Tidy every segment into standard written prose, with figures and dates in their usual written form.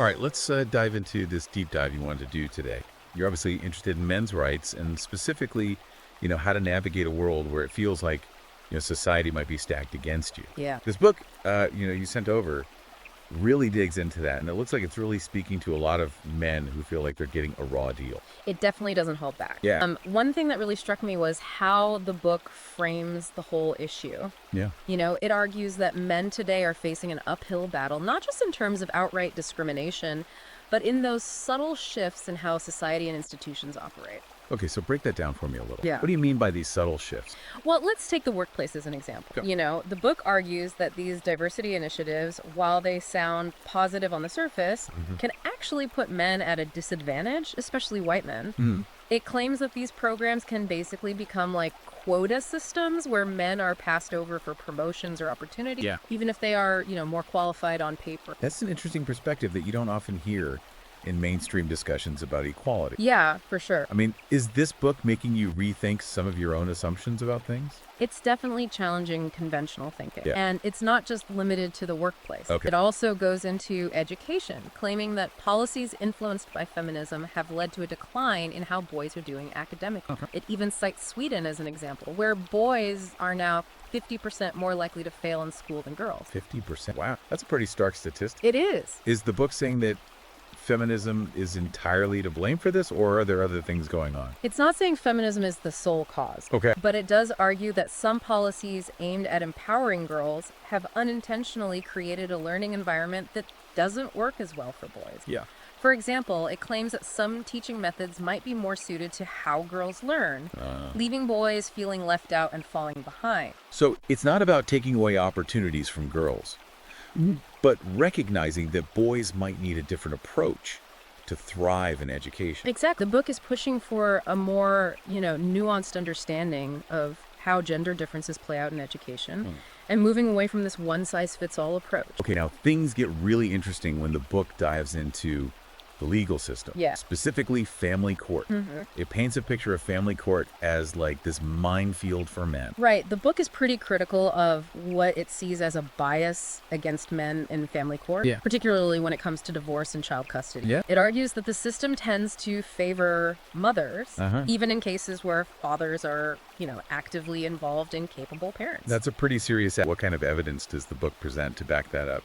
All right, let's dive into this deep dive you wanted to do today. You're obviously interested in men's rights and specifically, how to navigate a world where it feels like, society might be stacked against you. Yeah. This book, you sent over really digs into that. And it looks like it's really speaking to a lot of men who feel like they're getting a raw deal. It definitely doesn't hold back. Yeah. One thing that really struck me was how the book frames the whole issue. Yeah. It argues that men today are facing an uphill battle, not just in terms of outright discrimination, but in those subtle shifts in how society and institutions operate. Okay, so break that down for me a little. Yeah. What do you mean by these subtle shifts? Well, let's take the workplace as an example. Sure. The book argues that these diversity initiatives, while they sound positive on the surface, can actually put men at a disadvantage, especially white men. It claims that these programs can basically become like quota systems where men are passed over for promotions or opportunities, even if they are, more qualified on paper. That's an interesting perspective that you don't often hear in mainstream discussions about equality. Yeah, for sure. I mean, is this book making you rethink some of your own assumptions about things? It's definitely challenging conventional thinking. Yeah. And it's not just limited to the workplace. Okay. It also goes into education, claiming that policies influenced by feminism have led to a decline in how boys are doing academically. It even cites Sweden as an example, where boys are now 50% more likely to fail in school than girls. 50%? Wow, that's a pretty stark statistic. It is. Is the book saying that feminism is entirely to blame for this, or are there other things going on? It's not saying feminism is the sole cause. Okay. But it does argue that some policies aimed at empowering girls have unintentionally created a learning environment that doesn't work as well for boys. Yeah. For example, it claims that some teaching methods might be more suited to how girls learn, leaving boys feeling left out and falling behind. So it's not about taking away opportunities from girls, but recognizing that boys might need a different approach to thrive in education. Exactly. The book is pushing for a more, nuanced understanding of how gender differences play out in education and moving away from this one-size-fits-all approach. Okay, now things get really interesting when the book dives into the legal system, specifically family court. It paints a picture of family court as like this minefield for men. Right. The book is pretty critical of what it sees as a bias against men in family court, particularly when it comes to divorce and child custody. It argues that the system tends to favor mothers, even in cases where fathers are, actively involved in capable parents. That's a pretty serious. What kind of evidence does the book present to back that up?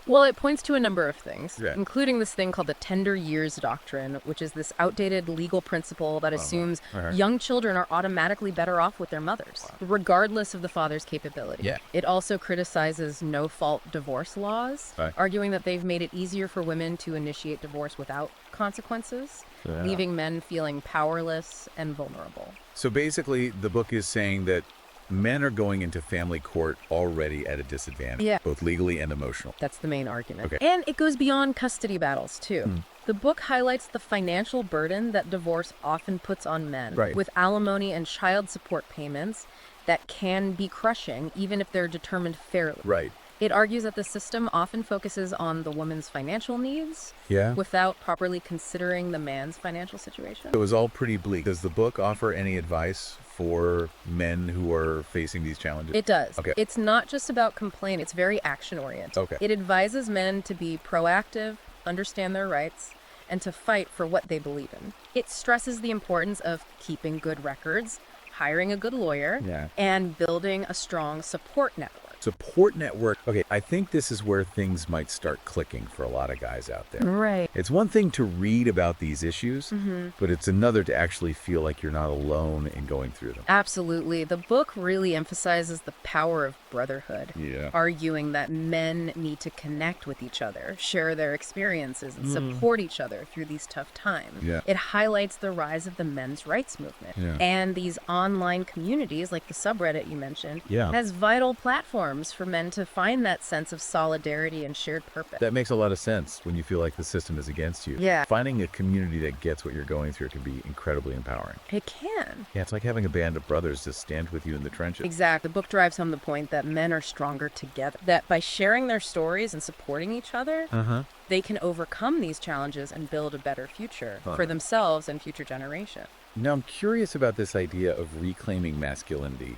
Well, it points to a number of things, including this thing called the tender years doctrine, which is this outdated legal principle that assumes young children are automatically better off with their mothers, regardless of the father's capability. It also criticizes no-fault divorce laws, arguing that they've made it easier for women to initiate divorce without consequences, leaving men feeling powerless and vulnerable. So basically, the book is saying that men are going into family court already at a disadvantage, both legally and emotional. That's the main argument. Okay. And it goes beyond custody battles, too. The book highlights the financial burden that divorce often puts on men, with alimony and child support payments that can be crushing, even if they're determined fairly. It argues that the system often focuses on the woman's financial needs without properly considering the man's financial situation. It was all pretty bleak. Does the book offer any advice for men who are facing these challenges? It does. Okay. It's not just about complaint. It's very action-oriented. Okay. It advises men to be proactive, understand their rights, and to fight for what they believe in. It stresses the importance of keeping good records, hiring a good lawyer, and building a strong support network. Support network. Okay, I think this is where things might start clicking for a lot of guys out there. Right. It's one thing to read about these issues, but it's another to actually feel like you're not alone in going through them. Absolutely. The book really emphasizes the power of brotherhood, arguing that men need to connect with each other, share their experiences, and support each other through these tough times. It highlights the rise of the men's rights movement. And these online communities, like the subreddit you mentioned, has vital platforms for men to find that sense of solidarity and shared purpose. That makes a lot of sense when you feel like the system is against you. Finding a community that gets what you're going through can be incredibly empowering. It can. It's like having a band of brothers to stand with you in the trenches. Exactly. The book drives home the point that men are stronger together, that by sharing their stories and supporting each other, they can overcome these challenges and build a better future for themselves and future generations. Now, I'm curious about this idea of reclaiming masculinity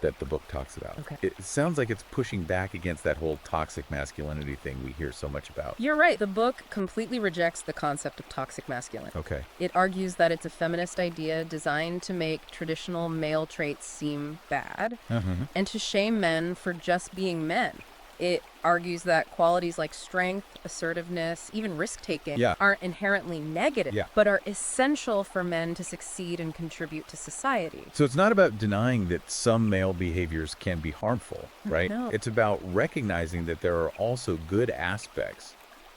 that the book talks about. Okay. It sounds like it's pushing back against that whole toxic masculinity thing we hear so much about. You're right. The book completely rejects the concept of toxic masculinity. Okay. It argues that it's a feminist idea designed to make traditional male traits seem bad and to shame men for just being men. It argues that qualities like strength, assertiveness, even risk-taking aren't inherently negative, but are essential for men to succeed and contribute to society. So it's not about denying that some male behaviors can be harmful, right? No. It's about recognizing that there are also good aspects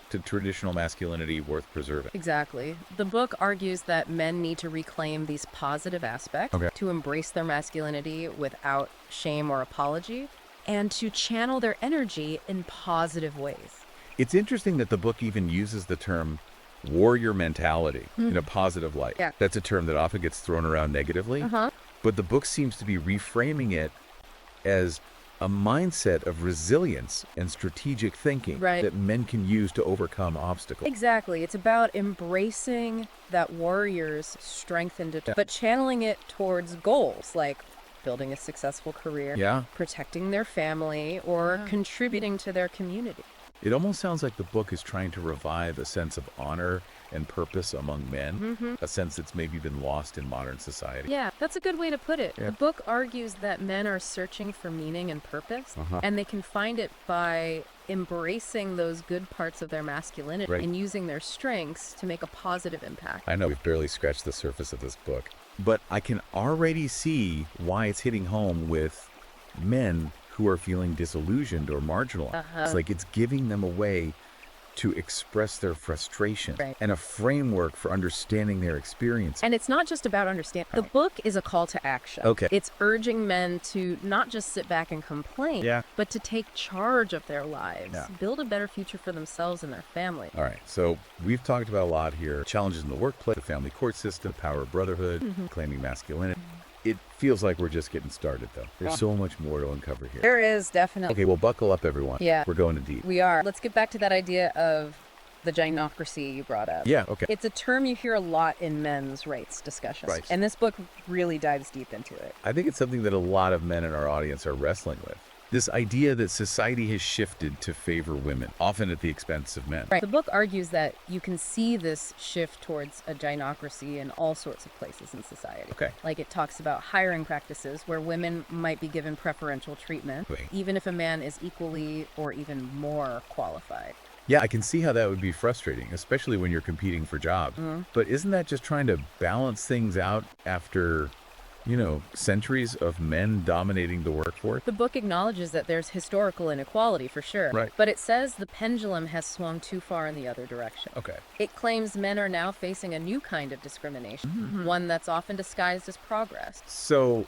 to traditional masculinity worth preserving. Exactly. The book argues that men need to reclaim these positive aspects, to embrace their masculinity without shame or apology, and to channel their energy in positive ways. It's interesting that the book even uses the term warrior mentality in a positive light. Yeah. That's a term that often gets thrown around negatively, but the book seems to be reframing it as a mindset of resilience and strategic thinking that men can use to overcome obstacles. Exactly. It's about embracing that warrior's strength and but channeling it towards goals like building a successful career, protecting their family, or contributing to their community. It almost sounds like the book is trying to revive a sense of honor and purpose among men, a sense that's maybe been lost in modern society. Yeah, that's a good way to put it. The book argues that men are searching for meaning and purpose, and they can find it by embracing those good parts of their masculinity and using their strengths to make a positive impact. I know we've barely scratched the surface of this book, but I can already see why it's hitting home with men who are feeling disillusioned or marginalized. It's like it's giving them a way to express their frustration and a framework for understanding their experience. And it's not just about understanding. The book is a call to action. It's urging men to not just sit back and complain, but to take charge of their lives, build a better future for themselves and their family. All right, so we've talked about a lot here. Challenges in the workplace, the family court system, the power of brotherhood, claiming masculinity. It feels like we're just getting started, though. There's so much more to uncover here. There is, definitely. Okay, well, buckle up, everyone. Yeah. We're going in deep. We are. Let's get back to that idea of the gynocracy you brought up. Yeah, okay. It's a term you hear a lot in men's rights discussions. And this book really dives deep into it. I think it's something that a lot of men in our audience are wrestling with. This idea that society has shifted to favor women, often at the expense of men. The book argues that you can see this shift towards a gynocracy in all sorts of places in society. Like it talks about hiring practices where women might be given preferential treatment, even if a man is equally or even more qualified. Yeah, I can see how that would be frustrating, especially when you're competing for jobs. But isn't that just trying to balance things out after, you know, centuries of men dominating the workforce? The book acknowledges that there's historical inequality for sure, but it says the pendulum has swung too far in the other direction. It claims men are now facing a new kind of discrimination, one that's often disguised as progress. So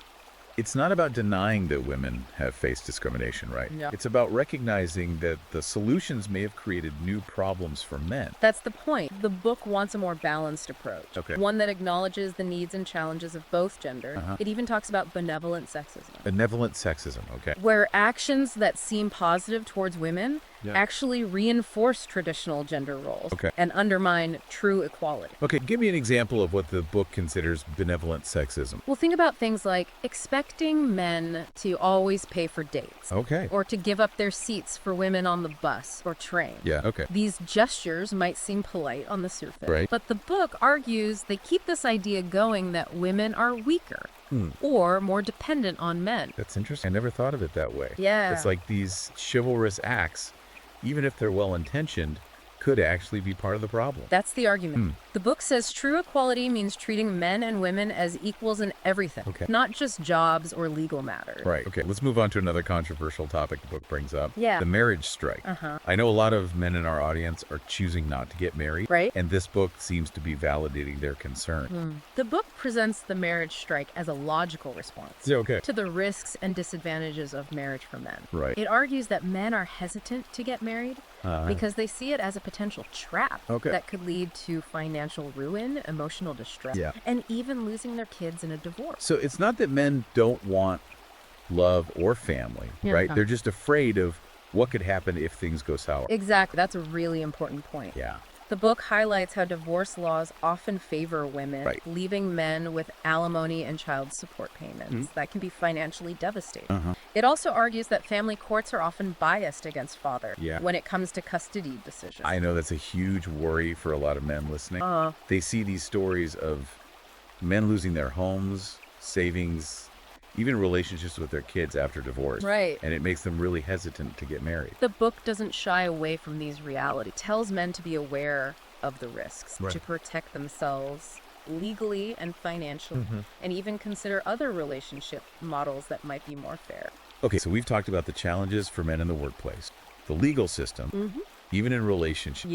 it's not about denying that women have faced discrimination, right? It's about recognizing that the solutions may have created new problems for men. That's the point. The book wants a more balanced approach, one that acknowledges the needs and challenges of both genders. It even talks about benevolent sexism. Benevolent sexism, where actions that seem positive towards women actually reinforce traditional gender roles and undermine true equality. Give me an example of what the book considers benevolent sexism. Well, think about things like expecting men to always pay for dates. Or to give up their seats for women on the bus or train. These gestures might seem polite on the surface, but the book argues they keep this idea going that women are weaker or more dependent on men. That's interesting. I never thought of it that way. Yeah. It's like these chivalrous acts, even if they're well-intentioned, could actually be part of the problem. That's the argument. The book says true equality means treating men and women as equals in everything, not just jobs or legal matters. Let's move on to another controversial topic the book brings up. The marriage strike. I know a lot of men in our audience are choosing not to get married, and this book seems to be validating their concern. The book presents the marriage strike as a logical response to the risks and disadvantages of marriage for men. It argues that men are hesitant to get married because they see it as a potential trap that could lead to financial ruin, emotional distress, and even losing their kids in a divorce. So it's not that men don't want love or family, right? They're just afraid of what could happen if things go sour. Exactly. That's a really important point. The book highlights how divorce laws often favor women, leaving men with alimony and child support payments. That can be financially devastating. It also argues that family courts are often biased against fathers when it comes to custody decisions. I know that's a huge worry for a lot of men listening. They see these stories of men losing their homes, savings, even relationships with their kids after divorce. And it makes them really hesitant to get married. The book doesn't shy away from these realities. It tells men to be aware of the risks, to protect themselves legally and financially, and even consider other relationship models that might be more fair. Okay, so we've talked about the challenges for men in the workplace, the legal system, even in relationships.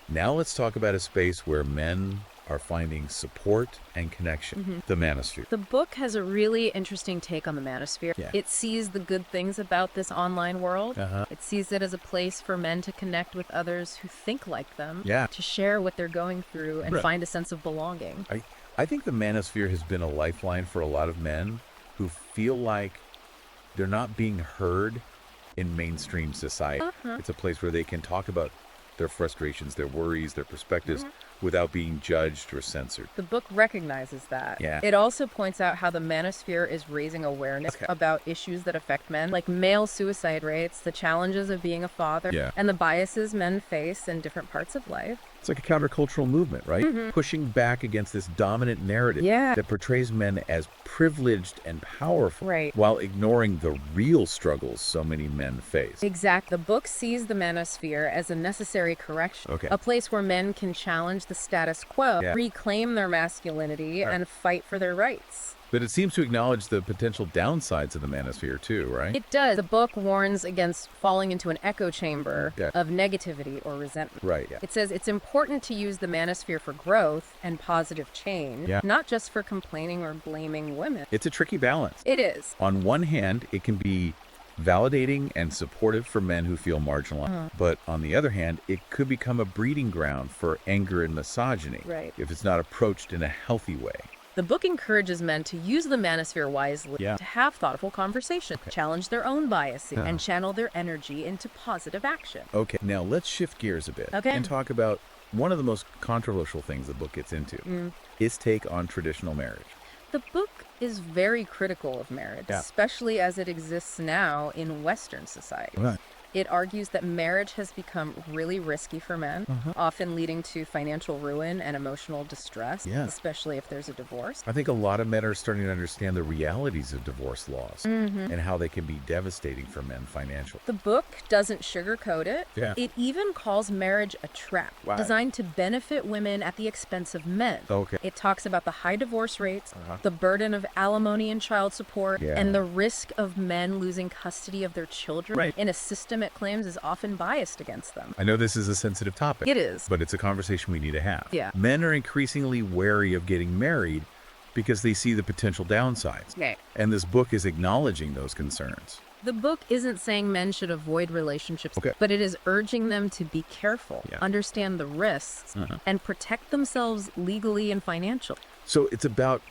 Now let's talk about a space where men are finding support and connection, the manosphere. The book has a really interesting take on the manosphere. It sees the good things about this online world. It sees it as a place for men to connect with others who think like them, to share what they're going through and find a sense of belonging. I think the manosphere has been a lifeline for a lot of men who feel like they're not being heard in mainstream society. It's a place where they can talk about their frustrations, their worries, their perspectives without being judged or censored. The book recognizes that. It also points out how the manosphere is raising awareness about issues that affect men, like male suicide rates, the challenges of being a father, and the biases men face in different parts of life. It's like a countercultural movement, right? Pushing back against this dominant narrative that portrays men as privileged and powerful while ignoring the real struggles so many men face. Exactly. The book sees the manosphere as a necessary correction, a place where men can challenge the status quo, reclaim their masculinity, and fight for their rights. But it seems to acknowledge the potential downsides of the manosphere too, right? It does. The book warns against falling into an echo chamber of negativity or resentment. It says it's important to use the manosphere for growth and positive change, not just for complaining or blaming women. It's a tricky balance. It is. On one hand, it can be validating and supportive for men who feel marginalized. But on the other hand, it could become a breeding ground for anger and misogyny if it's not approached in a healthy way. The book encourages men to use the manosphere wisely, to have thoughtful conversations, challenge their own biases, and channel their energy into positive action. Okay, now let's shift gears a bit and talk about one of the most controversial things the book gets into, its take on traditional marriage. The book is very critical of marriage, especially as it exists now in Western society. It argues that marriage has become really risky for men, often leading to financial ruin and emotional distress, especially if there's a divorce. I think a lot of men are starting to understand the realities of divorce laws and how they can be devastating for men financially. The book doesn't sugarcoat it. It even calls marriage a trap, designed to benefit women at the expense of men. It talks about the high divorce rates, the burden of alimony and child support, and the risk of men losing custody of their children in a system it claims is often biased against them. I know this is a sensitive topic. It is. But it's a conversation we need to have. Men are increasingly wary of getting married because they see the potential downsides. And this book is acknowledging those concerns. The book isn't saying men should avoid relationships, but it is urging them to be careful, understand the risks, and protect themselves legally and financially. So it's about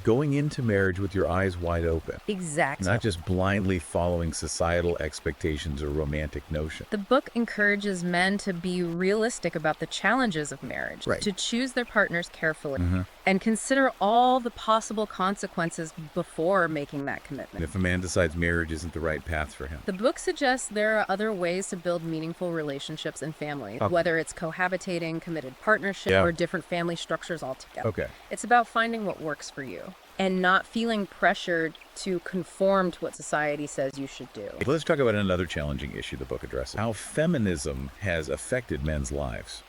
going into marriage with your eyes wide open. Exactly. Not just blindly following societal expectations or romantic notions. The book encourages men to be realistic about the challenges of marriage, to choose their partners carefully, and consider all the possible consequences before making that commitment. If a man decides marriage isn't the right path for him. The book suggests there are other ways to build meaningful relationships in family, whether it's cohabitating, committed partnership, or different family structures altogether. It's about finding what works for you and not feeling pressured to conform to what society says you should do. Let's talk about another challenging issue the book addresses, how feminism has affected men's lives.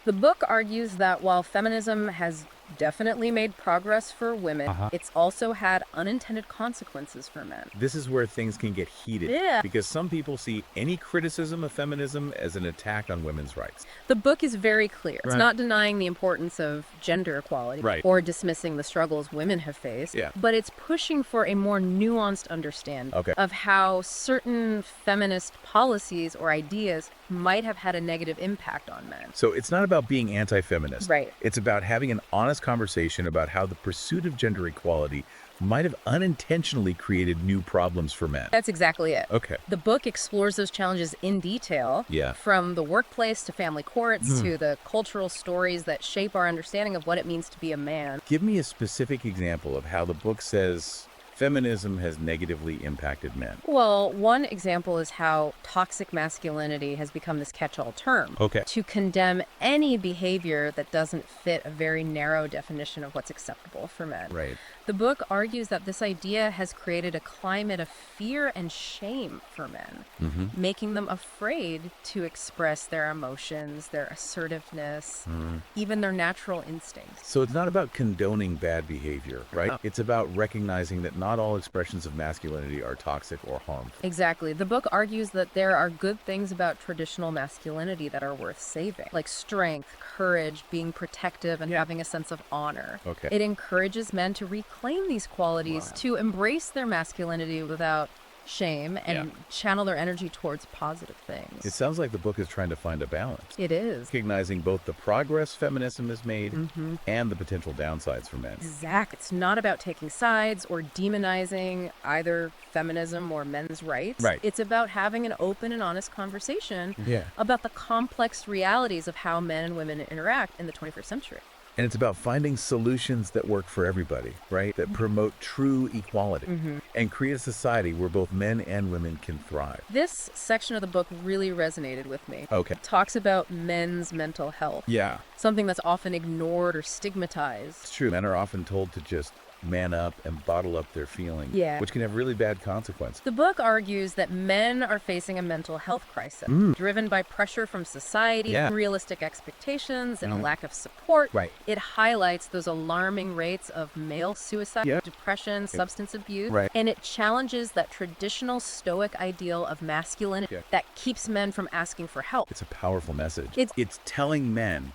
The book argues that while feminism has definitely made progress for women, it's also had unintended consequences for men. This is where things can get heated. Because some people see any criticism of feminism as an attack on women's rights. The book is very clear. It's not denying the importance of gender equality or dismissing the struggles women have faced, but it's pushing for a more nuanced understanding of how certain feminist policies or ideas might have had a negative impact on men. So it's not about being anti-feminist. It's about having an honest honest conversation about how the pursuit of gender equality might have unintentionally created new problems for men. That's exactly it. Okay. The book explores those challenges in detail, from the workplace to family courts to the cultural stories that shape our understanding of what it means to be a man. Give me a specific example of how the book says feminism has negatively impacted men. Well, one example is how toxic masculinity has become this catch-all term to condemn any behavior that doesn't fit a very narrow definition of what's acceptable for men. Right. The book argues that this idea has created a climate of fear and shame for men, making them afraid to express their emotions, their assertiveness, even their natural instincts. So it's not about condoning bad behavior, right? It's about recognizing that not all expressions of masculinity are toxic or harmful. Exactly. The book argues that there are good things about traditional masculinity that are worth saving, like strength, courage, being protective, and having a sense of honor. It encourages men to reclaim these qualities, to embrace their masculinity without shame and channel their energy towards positive things. It sounds like the book is trying to find a balance. It is. Recognizing both the progress feminism has made and the potential downsides for men. Exactly. It's not about taking sides or demonizing either feminism or men's rights. Right. It's about having an open and honest conversation about the complex realities of how men and women interact in the 21st century. And it's about finding solutions that work for everybody, right? That promote true equality and create a society where both men and women can thrive. This section of the book really resonated with me. It talks about men's mental health. Something that's often ignored or stigmatized. It's true. Men are often told to just man up and bottle up their feelings, which can have really bad consequences. The book argues that men are facing a mental health crisis, driven by pressure from society, unrealistic expectations, and a lack of support. It highlights those alarming rates of male suicide, depression, substance abuse, and it challenges that traditional stoic ideal of masculinity that keeps men from asking for help. It's a powerful message. It's telling men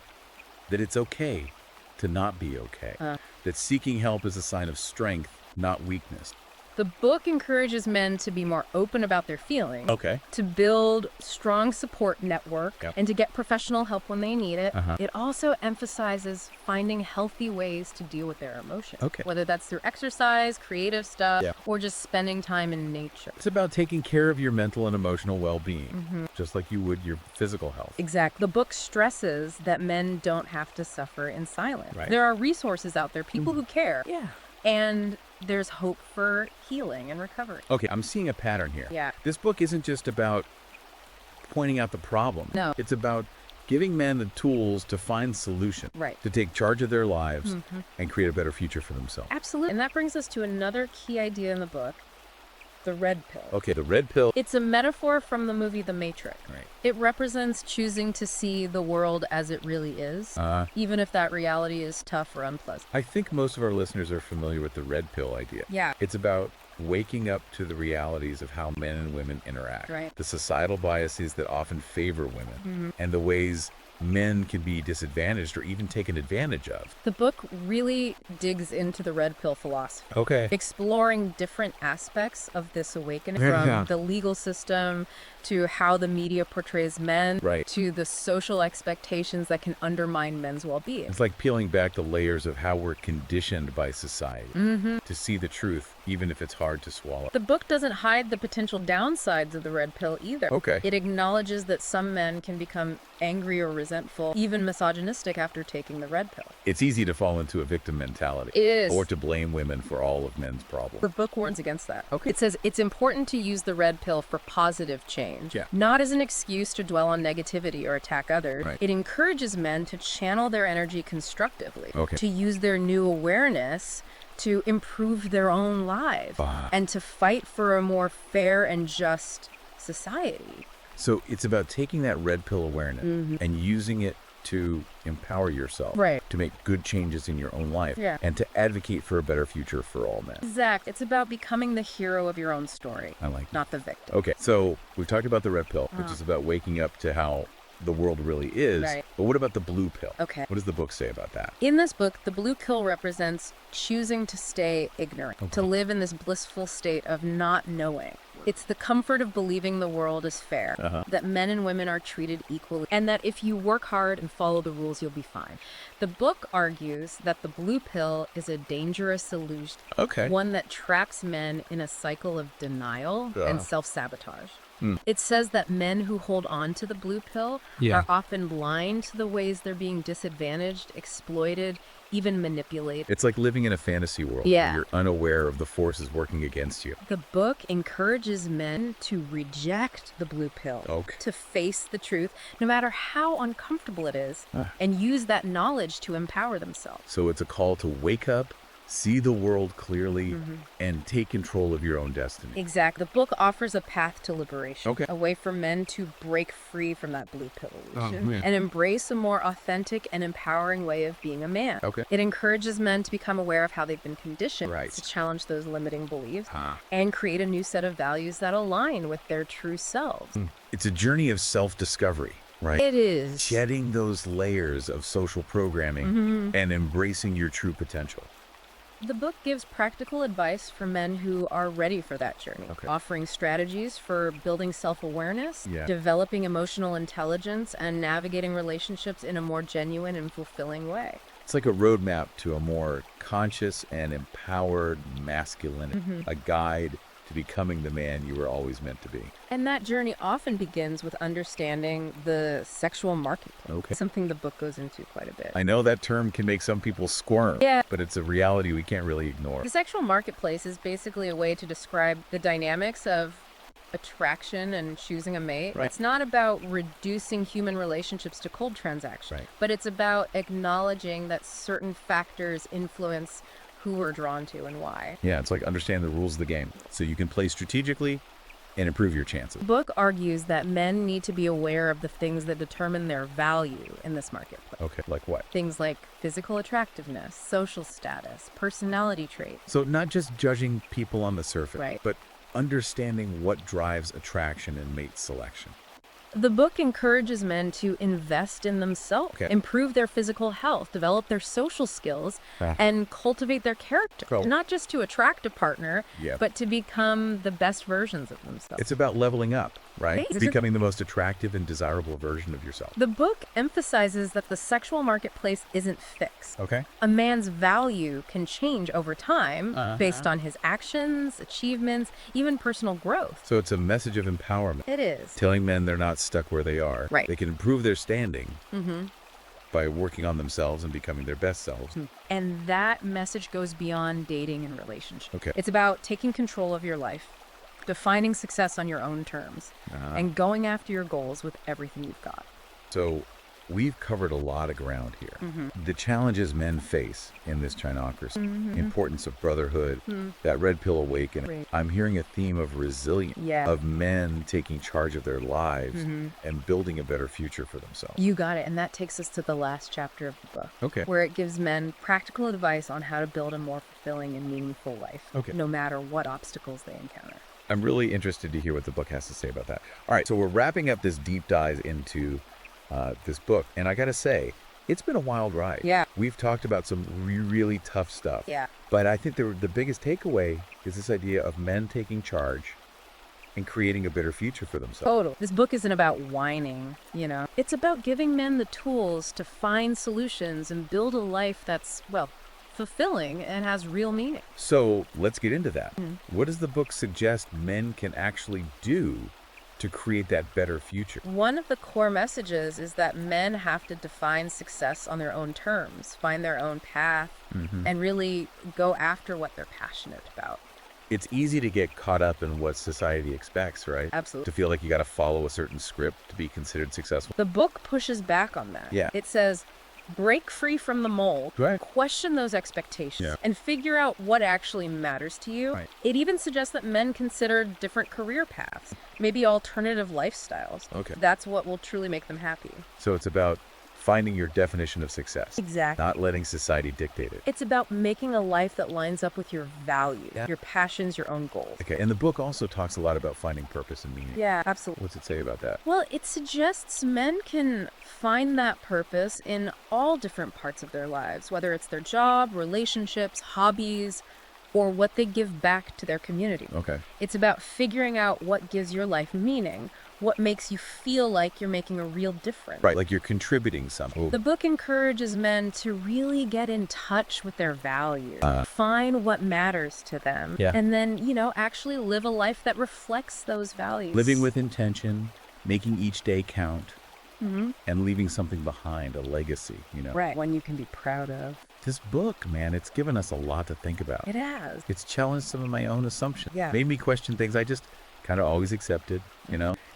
that it's okay to not be okay. That seeking help is a sign of strength, not weakness. The book encourages men to be more open about their feelings, to build strong support network, and to get professional help when they need it. It also emphasizes finding healthy ways to deal with their emotions, whether that's through exercise, creative stuff, or just spending time in nature. It's about taking care of your mental and emotional well-being, just like you would your physical health. Exactly. The book stresses that men don't have to suffer in silence. There are resources out there, people who care. And there's hope for healing and recovery. I'm seeing a pattern here. This book isn't just about pointing out the problem. No. It's about giving men the tools to find solutions, to take charge of their lives and create a better future for themselves. Absolutely. And that brings us to another key idea in the book, the red pill. The red pill. It's a metaphor from the movie The Matrix. It represents choosing to see the world as it really is, even if that reality is tough or unpleasant. I think most of our listeners are familiar with the red pill idea. It's about waking up to the realities of how men and women interact, the societal biases that often favor women, and the ways men can be disadvantaged or even taken advantage of. The book really digs into the red pill philosophy, exploring different aspects of this awakening, from the legal system to how the media portrays men, to the social expectations that can undermine men's well-being. It's like peeling back the layers of how we're conditioned by society to see the truth, even if it's hard to swallow. The book doesn't hide the potential downsides of the red pill either. It acknowledges that some men can become angry or resentful, even misogynistic after taking the red pill. It's easy to fall into a victim mentality. It is. Or to blame women for all of men's problems. The book warns against that. It says it's important to use the red pill for positive change, not as an excuse to dwell on negativity or attack others. It encourages men to channel their energy constructively, to use their new awareness to improve their own lives, and to fight for a more fair and just society. So it's about taking that red pill awareness and using it to empower yourself, to make good changes in your own life, and to advocate for a better future for all men. Exactly. It's about becoming the hero of your own story, not the victim. So we've talked about the red pill, which is about waking up to how the world really is. But what about the blue pill? What does the book say about that? In this book, the blue pill represents choosing to stay ignorant, to live in this blissful state of not knowing. It's the comfort of believing the world is fair, that men and women are treated equally, and that if you work hard and follow the rules, you'll be fine. The book argues that the blue pill is a dangerous illusion, one that traps men in a cycle of denial and self-sabotage. It says that men who hold on to the blue pill are often blind to the ways they're being disadvantaged, exploited, even manipulated. It's like living in a fantasy world where you're unaware of the forces working against you. The book encourages men to reject the blue pill, to face the truth, no matter how uncomfortable it is, and use that knowledge to empower themselves. So it's a call to wake up, see the world clearly, and take control of your own destiny. Exactly. The book offers a path to liberation, a way for men to break free from that blue pill illusion and embrace a more authentic and empowering way of being a man. It encourages men to become aware of how they've been conditioned, to challenge those limiting beliefs, and create a new set of values that align with their true selves. It's a journey of self-discovery. Right. It is. Shedding those layers of social programming and embracing your true potential. The book gives practical advice for men who are ready for that journey, offering strategies for building self-awareness, developing emotional intelligence, and navigating relationships in a more genuine and fulfilling way. It's like a roadmap to a more conscious and empowered masculinity, a guide to becoming the man you were always meant to be. And that journey often begins with understanding the sexual marketplace, something the book goes into quite a bit. I know that term can make some people squirm, but it's a reality we can't really ignore. The sexual marketplace is basically a way to describe the dynamics of attraction and choosing a mate. It's not about reducing human relationships to cold transactions, but it's about acknowledging that certain factors influence who we're drawn to and why. Yeah, it's like understand the rules of the game so you can play strategically and improve your chances. The book argues that men need to be aware of the things that determine their value in this marketplace. Like what? Things like physical attractiveness, social status, personality traits. So not just judging people on the surface, but understanding what drives attraction and mate selection. The book encourages men to invest in themselves, improve their physical health, develop their social skills, and cultivate their character. Not just to attract a partner, but to become the best versions of themselves. It's about leveling up, right? Becoming the most attractive and desirable version of yourself. The book emphasizes that the sexual marketplace isn't fixed. A man's value can change over time based on his actions, achievements, even personal growth. So it's a message of empowerment. It is. Telling men they're not stuck where they are. They can improve their standing by working on themselves and becoming their best selves. And that message goes beyond dating and relationships. It's about taking control of your life, defining success on your own terms, and going after your goals with everything you've got. So we've covered a lot of ground here. The challenges men face in this Chinocracy, importance of brotherhood, that red pill awakening. I'm hearing a theme of resilience, of men taking charge of their lives and building a better future for themselves. You got it. And that takes us to the last chapter of the book, where it gives men practical advice on how to build a more fulfilling and meaningful life, no matter what obstacles they encounter. I'm really interested to hear what the book has to say about that. All right, so we're wrapping up this deep dive into this book, and I gotta say, it's been a wild ride. We've talked about some really tough stuff. But I think the biggest takeaway is this idea of men taking charge and creating a better future for themselves. This book isn't about whining, It's about giving men the tools to find solutions and build a life that's, fulfilling and has real meaning. So let's get into that. What does the book suggest men can actually do to create that better future? One of the core messages is that men have to define success on their own terms, find their own path, and really go after what they're passionate about. It's easy to get caught up in what society expects, right? Absolutely. To feel like you got to follow a certain script to be considered successful. The book pushes back on that. It says, break free from the mold, question those expectations, and figure out what actually matters to you. It even suggests that men consider different career paths, maybe alternative lifestyles. That's what will truly make them happy. So it's about finding your definition of success. Exactly. Not letting society dictate it. It's about making a life that lines up with your values, your passions, your own goals. And the book also talks a lot about finding purpose and meaning. Absolutely. What's it say about that? Well, it suggests men can find that purpose in all different parts of their lives, whether it's their job, relationships, hobbies, or what they give back to their community. Okay. It's about figuring out what gives your life meaning, what makes you feel like you're making a real difference. Right, like you're contributing something. The book encourages men to really get in touch with their values, find what matters to them, and then, actually live a life that reflects those values. Living with intention, making each day count, and leaving something behind, a legacy, Right, one you can be proud of. This book, man, it's given us a lot to think about. It has. It's challenged some of my own assumptions. Yeah. Made me question things I just kind of always accepted,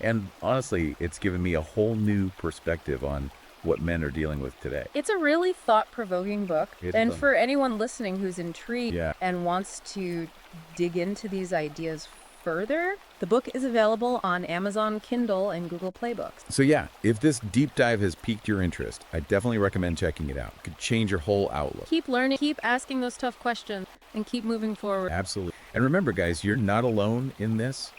And honestly, it's given me a whole new perspective on what men are dealing with today. It's a really thought-provoking book. And for anyone listening who's intrigued and wants to dig into these ideas further, the book is available on Amazon Kindle and Google Play Books. So if this deep dive has piqued your interest, I definitely recommend checking it out. It could change your whole outlook. Keep learning, keep asking those tough questions, and keep moving forward. Absolutely. And remember, guys, you're not alone in this.